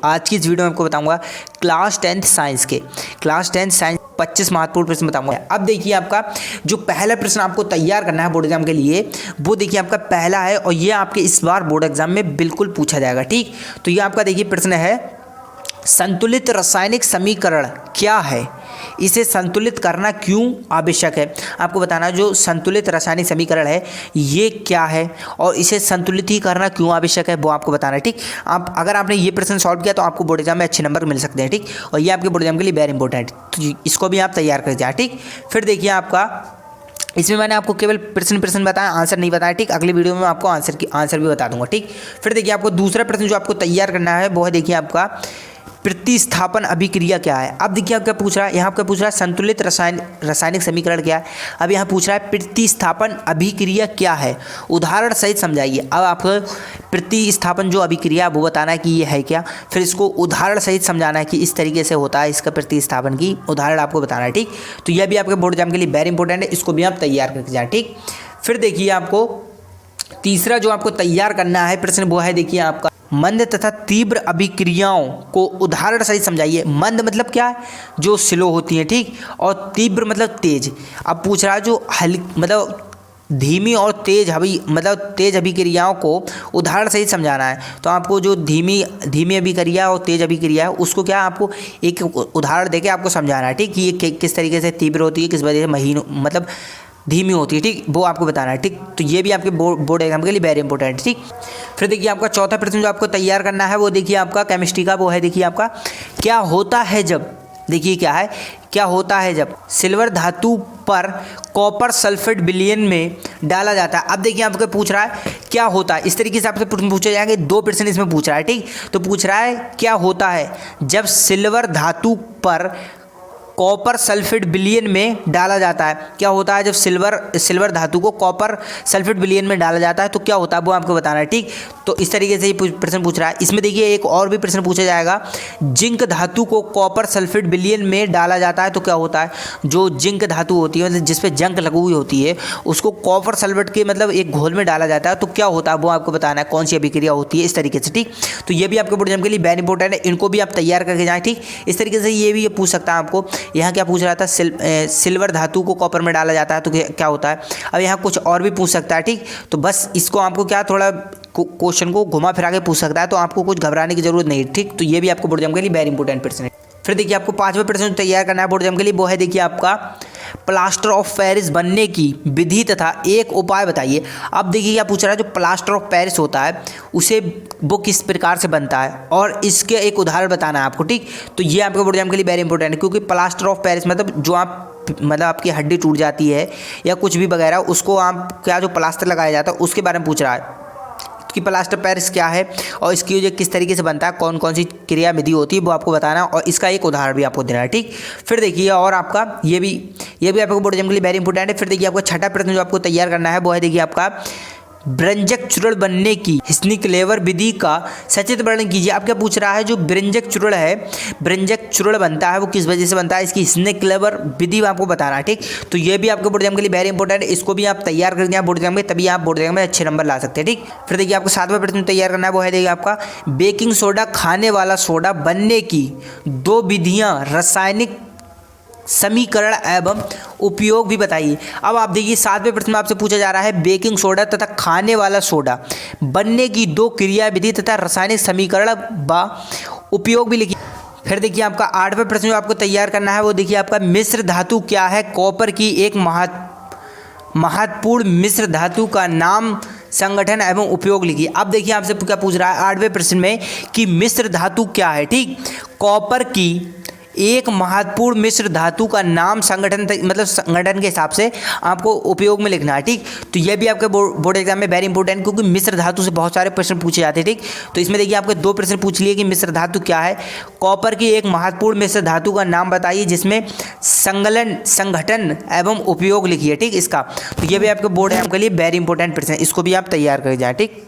आज की इस वीडियो में आपको बताऊंगा क्लास 10th साइंस के 25 महत्वपूर्ण प्रश्न बताऊंगा। अब देखिए आपका जो पहला प्रश्न आपको तैयार करना है बोर्ड एग्जाम के लिए, वो देखिए आपका पहला है और ये आपके इस बार बोर्ड एग्जाम में बिल्कुल पूछा जाएगा। ठीक, तो ये आपका देखिए प्रश्न है, संतुलित रासायनिक समीकरण क्या है, इसे संतुलित करना क्यों आवश्यक है। आपको बताना जो संतुलित रासायनिक समीकरण है ये क्या है और इसे संतुलित ही करना क्यों आवश्यक है वो आपको बताना है। ठीक, आप अगर आपने ये प्रश्न सॉल्व किया तो आपको बोर्ड एग्जाम में अच्छे नंबर मिल सकते हैं। ठीक, और ये आपके बोर्ड एग्जाम के लिए वेरी इंपॉर्टेंट, तो इसको भी आप तैयार कर जाए। ठीक, फिर देखिए आपका इसमें मैंने आपको केवल प्रश्न बताया, आंसर नहीं बताया। ठीक, अगली वीडियो में आपको आंसर भी बता दूंगा। ठीक, फिर देखिए आपको दूसरा प्रश्न जो आपको तैयार करना है वो है देखिए आपका प्रतिस्थापन अभिक्रिया क्या है। अब देखिए आप क्या पूछ रहा है, यहाँ क्या पूछ रहा है, संतुलित रासायनिक समीकरण क्या है। अब यहाँ पूछ रहा है प्रतिस्थापन अभिक्रिया क्या है, उदाहरण सहित समझाइए। अब आपको प्रतिस्थापन जो अभिक्रिया वो बताना है कि ये है क्या, फिर इसको उदाहरण सहित समझाना है कि इस तरीके से होता है, इसका प्रतिस्थापन की उदाहरण आपको बताना है। ठीक, तो यह भी आपके बोर्ड एग्जाम के लिए वेरी इंपॉर्टेंट है, इसको भी आप तैयार करके जाए। ठीक, फिर देखिए आपको तीसरा जो आपको तैयार करना है प्रश्न वो है देखिए आपका मंद तथा तीव्र अभिक्रियाओं को उदाहरण सहित समझाइए। मंद मतलब क्या है, जो स्लो होती है। ठीक, और तीव्र मतलब तेज। अब पूछ रहा है जो मतलब धीमी और तेज तेज अभिक्रियाओं को उदाहरण सहित समझाना है। तो आपको जो धीमी अभिक्रिया और तेज अभिक्रिया है उसको क्या आपको एक उदाहरण देके आपको समझाना है। ठीक, ये किस तरीके से तीव्र होती है, किस वजह से धीमी होती है। ठीक, वो आपको बताना है। ठीक, तो ये भी आपके बोर्ड एग्जाम के लिए वेरी इंपॉर्टेंट है। ठीक, फिर देखिए आपका चौथा प्रश्न जो आपको तैयार करना है वो देखिए आपका केमिस्ट्री का, वो है देखिए आपका क्या होता है जब, देखिए क्या होता है जब सिल्वर धातु पर कॉपर सल्फेट विलयन में डाला जाता है। अब देखिए आपको पूछ रहा है क्या होता है, इस तरीके से आपसे प्रश्न पूछे जाएंगे। 2% इसमें पूछ रहा है। ठीक, तो पूछ रहा है क्या होता है जब सिल्वर धातु पर कॉपर सल्फेट विलयन में डाला जाता है। क्या होता है जब सिल्वर धातु को कॉपर सल्फेट विलयन में डाला जाता है तो क्या होता है वो आपको बताना है। ठीक, तो इस तरीके से ये प्रश्न पूछ रहा है। इसमें देखिए एक और भी प्रश्न पूछा जाएगा, जिंक धातु को कॉपर सल्फेट विलयन में डाला जाता है तो क्या होता है। जो जिंक धातु होती है जिस पे जंग लगी हुई होती है उसको कॉपर सल्फेट के एक घोल में डाला जाता है तो क्या होता है वो आपको बताना है, कौन सी अभिक्रिया होती है, इस तरीके से। ठीक, तो ये भी आपके बोर्ड एग्जाम के लिए वेरी इंपॉर्टेंट है, इनको भी आप तैयार करके जाएँ। ठीक, इस तरीके से ये भी पूछ सकता है आपको। यहाँ क्या पूछ रहा था, सिल्वर धातु को कॉपर में डाला जाता है तो क्या होता है। अब यहाँ कुछ और भी पूछ सकता है। ठीक, तो बस इसको आपको क्या थोड़ा क्वेश्चन को घुमा फिरा के पूछ सकता है, तो आपको कुछ घबराने की जरूरत नहीं है। ठीक, तो ये भी आपको बोर्ड एग्जाम के लिए वेरी इंपॉर्टेंट प्रश्न है। फिर देखिए आपको पांचवा प्रश्न तैयार करना है बोर्ड एग्जाम के लिए, वो है देखिए आपका प्लास्टर ऑफ पेरिस बनने की विधि तथा एक उपाय बताइए। अब देखिए क्या पूछ रहा है, जो प्लास्टर ऑफ पेरिस होता है उसे वो किस प्रकार से बनता है और इसके एक उदाहरण बताना है आपको। ठीक, तो ये आपके बोर्ड एग्जाम के लिए वेरी इंपॉर्टेंट है, क्योंकि प्लास्टर ऑफ पेरिस जो आपकी हड्डी टूट जाती है या कुछ भी वगैरह, उसको आप क्या जो प्लास्टर लगाया जाता है उसके बारे में पूछ रहा है कि प्लास्टर पेरिस क्या है और इसकी वजह किस तरीके से बनता है, कौन कौन सी क्रिया विधि होती है वो आपको बताना और इसका एक उदाहरण भी आपको देना है। ठीक, फिर देखिए और आपका ये भी आपको बोर्ड एग्जाम के लिए वेरी इंपॉर्टेंट है। फिर देखिए आपको छठा प्रश्न जो आपको तैयार करना है वो है देखिए आपका ब्रंजक चूर्ण बनने की स्निकलेवर विधि का सचित्र वर्णन कीजिए। अब क्या पूछ रहा है, जो ब्रंजक चूर्ण बनता है वो किस वजह से बनता है, इसकी स्निकलेवर विधि आपको बताना है। ठीक, तो ये भी आपके बोर्ड एग्जाम के लिए वेरी इंपॉर्टेंट है, इसको भी आप तैयार कर दिया बोर्ड एग्जाम में, तभी आप बोर्ड एग्जाम में अच्छे नंबर ला सकते हैं। ठीक, फिर देखिए आपको सातवां प्रश्न तैयार करना है वो है देखिए आपका बेकिंग सोडा खाने वाला सोडा बनने की 2 विधियाँ रासायनिक समीकरण एवं उपयोग भी बताइए। अब आप देखिए 7वें प्रश्न में आपसे पूछा जा रहा है बेकिंग सोडा तथा खाने वाला सोडा बनने की 2 क्रिया विधि तथा रासायनिक समीकरण व उपयोग भी लिखिए। फिर देखिए आपका 8वां प्रश्न जो आपको तैयार करना है वो देखिए आपका मिश्र धातु क्या है, कॉपर की एक महत्वपूर्ण मिश्र धातु का नाम, संगठन एवं उपयोग लिखिए। अब देखिए आपसे क्या पूछ रहा है 8वें प्रश्न में कि मिश्र धातु क्या है। ठीक, कॉपर की एक महत्वपूर्ण मिश्र धातु का नाम, संगठन के हिसाब से आपको उपयोग में लिखना है। ठीक, तो यह भी आपके बोर्ड एग्जाम में वेरी इंपॉर्टेंट, क्योंकि मिश्र धातु से बहुत सारे प्रश्न पूछे जाते हैं। ठीक, तो इसमें देखिए आपके 2 प्रश्न पूछ लिए कि मिश्र धातु क्या है, कॉपर की एक महत्वपूर्ण मिश्र धातु का नाम बताइए जिसमें संगठन एवं उपयोग लिखिए। ठीक, इसका तो यह भी आपके बोर्ड एग्जाम के लिए वेरी इंपॉर्टेंट प्रश्न है, इसको भी आप तैयार कर जाए। ठीक,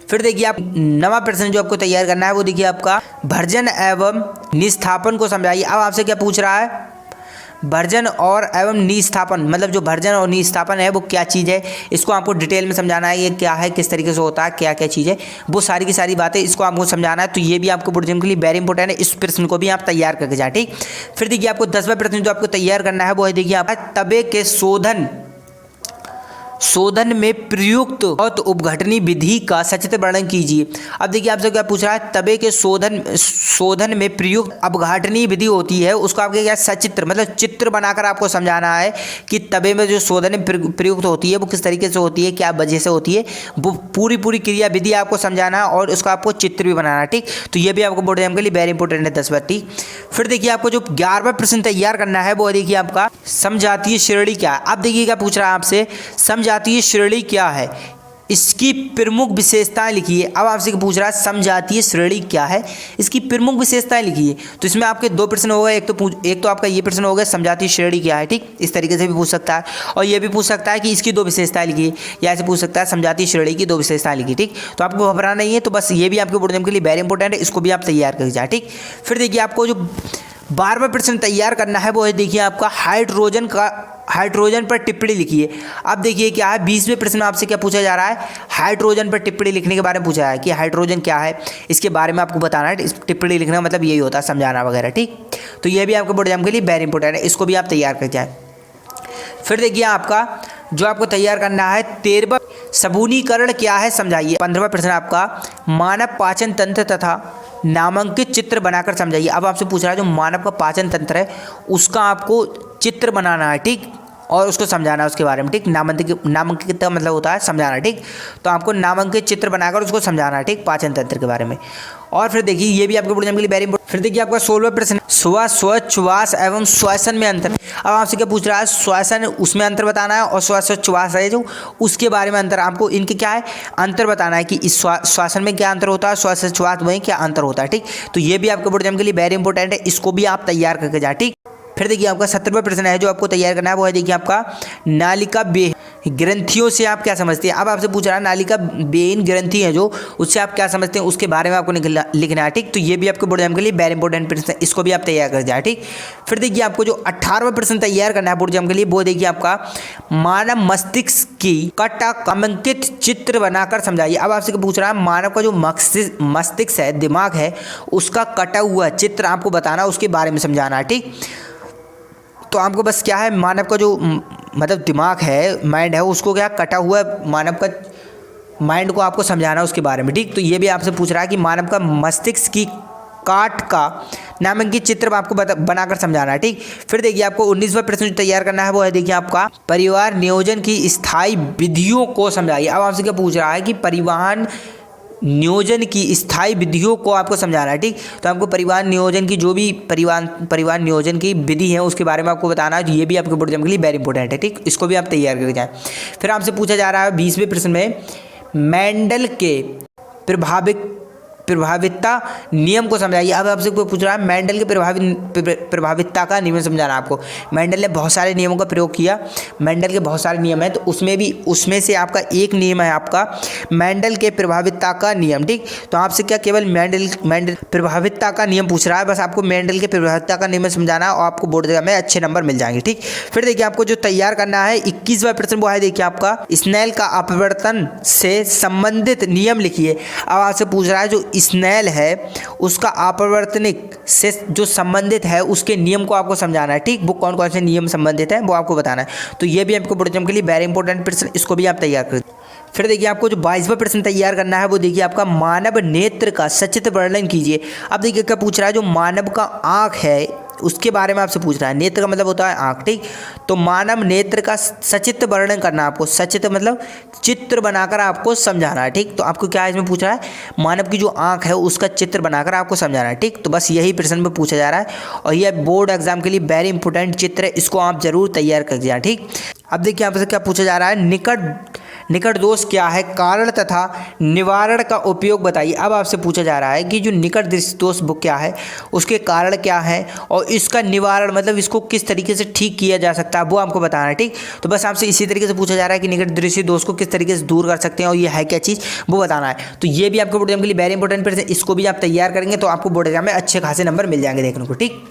फिर देखिए आप 9वां प्रश्न जो आपको तैयार करना है वो देखिए आपका भर्जन एवं निस्थापन को समझाइए। अब आपसे क्या पूछ रहा है, भर्जन और एवं निस्थापन, मतलब जो भर्जन और निस्थापन है वो क्या चीज़ है, इसको आपको डिटेल में समझाना है, ये क्या है, किस तरीके से होता है, क्या क्या चीज़ है, वो सारी की सारी बातें इसको आपको समझाना है। तो ये भी आपको बोर्ड एग्जाम के लिए वेरी इंपॉर्टेंट है, इस प्रश्न को भी आप तैयार करके जाए। ठीक, फिर देखिए आपको 10वां प्रश्न जो आपको तैयार करना है वो है, देखिए आप तवे के शोधन में प्रयुक्त और उपघटनी विधि का सचित्र वर्णन कीजिए। अब देखिए आपसे क्या पूछ रहा है, तवे के शोधन में प्रयुक्त अपघटनी विधि होती है, उसको आपके क्या सचित्र मतलब चित्र बनाकर आपको समझाना है कि तवे में जो शोधन प्रयुक्त होती है वो किस तरीके से होती है, क्या वजह से होती है, वो पूरी क्रिया विधि आपको समझाना है और उसका आपको चित्र भी बनाना है। ठीक, तो ये भी आपको बोर्ड एग्जाम के लिए वेरी इंपॉर्टेंट है 10वां। ठीक, फिर देखिए आपको जो 11वां प्रश्न तैयार करना है वो देखिए आपका समजातीय श्रेणी क्या है। अब देखिए क्या पूछ रहा है आपसे, समजातीय श्रेणी क्या है, इसकी प्रमुख विशेषताएं लिखिए। अब आपसे पूछ रहा है समजातीय श्रेणी क्या है, इसकी प्रमुख विशेषताएं लिखिए। तो इसमें आपके दो प्रश्न हो गए, एक तो आपका ये प्रश्न हो गया समजातीय श्रेणी क्या है। ठीक, इस तरीके से भी पूछ सकता है, और ये भी पूछ सकता है कि इसकी दो विशेषताएं लिखिए, या ऐसे पूछ सकता है समजातीय श्रेणी की दो विशेषताएं लिखिए। ठीक, तो आपको घबराना नहीं है, तो बस ये भी आपके बोर्ड एग्जाम के लिए वेरी इंपॉर्टेंट है, इसको भी आप तैयार कर जाए। ठीक, फिर देखिए आपको जो 12वां प्रश्न तैयार करना है वो है, देखिए आपका हाइड्रोजन पर टिप्पणी लिखिए। अब देखिए क्या है, 20वें प्रश्न में आपसे क्या पूछा जा रहा है, हाइड्रोजन पर टिप्पणी लिखने के बारे में पूछा है कि हाइड्रोजन क्या है, इसके बारे में आपको बताना है। इस टिप्पणी लिखने का मतलब यही होता है, समझाना वगैरह। ठीक, तो ये भी आपके बोर्ड एग्जाम के लिए वेरी इंपॉर्टेंट है, इसको भी आप तैयार कर जाए। फिर देखिए आपका जो आपको तैयार करना है 13वां, सबूनीकरण क्या है समझाइए। 15वां प्रश्न आपका मानव पाचन तंत्र तथा नामांकित चित्र बनाकर समझाइए। अब आपसे पूछ रहा है जो मानव का पाचन तंत्र है उसका आपको चित्र बनाना है। ठीक, और उसको समझाना है उसके बारे में। ठीक, नामांकित का मतलब होता है समझाना। ठीक, तो आपको नामांकित चित्र बनाकर उसको समझाना है। ठीक, पाचन तंत्र के बारे में। और फिर देखिए ये भी आपके बोर्ड एग्जाम के लिए वेरी इंपॉर्टेंट। फिर देखिए आपका 16वां प्रश्न, श्वास एवं श्वसन में अंतर। अब आपसे क्या पूछ रहा है, श्वसन उसमें अंतर बताना है, और श्वास है जो उसके बारे में अंतर, आपको इनके क्या है अंतर बताना है कि इस श्वसन में क्या अंतर होता है, श्वास में क्या अंतर होता है। ठीक, तो ये भी आपके बोर्ड एग्जाम के लिए वेरी इंपॉर्टेंट है, इसको भी आप तैयार करके जाए। ठीक, फिर देखिए आपका 17वां प्रश्न है जो आपको तैयार करना है वो है, देखिए आपका नालिका ग्रंथियों से आप क्या समझते हैं। अब आपसे पूछ रहा है नालिका बेन ग्रंथि है जो, उससे आप क्या समझते हैं, उसके बारे में आपको लिखना है। ठीक, तो ये भी आपके बोर्ड एग्जाम के लिए वेरी इंपॉर्टेंट प्रश्न है, इसको भी आप तैयार कर जाए। ठीक, फिर देखिए आपको जो 18वां प्रश्न तैयार करना है बोर्ड एग्जाम के लिए वो देखिए आपका मानव मस्तिष्क की कटांकित चित्र बनाकर समझाइए। अब आपसे पूछ रहा है मानव का जो मस्तिष्क है, दिमाग है, उसका कटा हुआ चित्र आपको बताना, उसके बारे में समझाना है। ठीक, तो आपको बस क्या है, मानव का जो मतलब दिमाग है, माइंड है, उसको क्या कटा हुआ मानव का माइंड को आपको समझाना है उसके बारे में। ठीक, तो ये भी आपसे पूछ रहा है कि मानव का मस्तिष्क की काट का नामांकित चित्र आपको बनाकर समझाना है। ठीक, फिर देखिए आपको 19वां प्रश्न जो तैयार करना है वो है, देखिए आपका परिवार नियोजन की स्थायी विधियों को समझाइए। अब आपसे क्या पूछ रहा है कि परिवहन नियोजन की स्थायी विधियों को आपको समझाना है। ठीक, तो आपको परिवहन नियोजन की जो भी परिवहन नियोजन की विधि है उसके बारे में आपको बताना है। ये भी आपके बोर्ड एग्जाम के लिए वेरी इंपॉर्टेंट है। ठीक, इसको भी आप तैयार करके जाएं। फिर आपसे पूछा जा रहा है 20वें प्रश्न में मेंडल के प्रभावितता नियम को समझाइए। अब आपसे कोई पूछ रहा है मेंडल के प्रभावितता का नियम समझाना आपको। मेंडल ने बहुत सारे नियमों का प्रयोग किया, मेंडल के बहुत सारे नियम हैं, तो उसमें से आपका एक नियम है आपका मेंडल के प्रभावितता का नियम। ठीक, तो आपसे क्या केवल मेंडल प्रभावितता का नियम पूछ रहा है, बस आपको मेंडल के प्रभावितता का नियम समझाना और आपको बोर्ड एग्जाम में अच्छे नंबर मिल जाएंगे। ठीक, फिर देखिए आपको जो तैयार करना है 21वां प्रश्न वो है, देखिए आपका स्नेल का अपवर्तन से संबंधित नियम लिखिए। अब आपसे पूछ रहा है जो स्नेल है उसका अपवर्तनिक से जो संबंधित है उसके नियम को आपको समझाना है। ठीक, वो कौन कौन से नियम संबंधित है वो आपको बताना है। तो ये भी आपको बोर्ड एग्जाम के लिए वेरी इंपॉर्टेंट प्रश्न, इसको भी आप तैयार करें। फिर देखिए आपको जो 22वां प्रश्न तैयार करना है वो देखिए आपका मानव नेत्र का सचित्र वर्णन कीजिए। अब देखिए क्या पूछ रहा है, जो मानव का आँख है उसके बारे में आपसे पूछ रहा है। नेत्र का मतलब होता है आँख। ठीक, तो मानव नेत्र का सचित्र वर्णन करना आपको, सचित्र मतलब चित्र बनाकर आपको समझाना है। ठीक, तो आपको क्या इसमें पूछ रहा है, मानव की जो आँख है उसका चित्र बनाकर आपको समझाना है। ठीक, तो बस यही प्रश्न में पूछा जा रहा है और यह बोर्ड एग्जाम के लिए वेरी इंपॉर्टेंट चित्र है, इसको आप जरूर तैयार कर जाए। ठीक, अब देखिए आपसे क्या पूछा जा रहा है, निकट दोष क्या है, कारण तथा निवारण का उपयोग बताइए। अब आपसे पूछा जा रहा है कि जो निकट दृष्टि दोष वो क्या है, उसके कारण क्या है और इसका निवारण मतलब इसको किस तरीके से ठीक किया जा सकता है वो आपको बताना है। ठीक, तो बस आपसे इसी तरीके से पूछा जा रहा है कि निकट दृष्टि दोष को किस तरीके से दूर कर सकते हैं और ये है क्या चीज़ वो बताना है। तो ये भी आपके बोर्ड एग्जाम के लिए वेरी इंपॉर्टेंट प्रश्न, इसको भी आप तैयार करेंगे तो आपको बोर्ड एग्जाम में अच्छे खासे नंबर मिल जाएंगे देखने को। ठीक।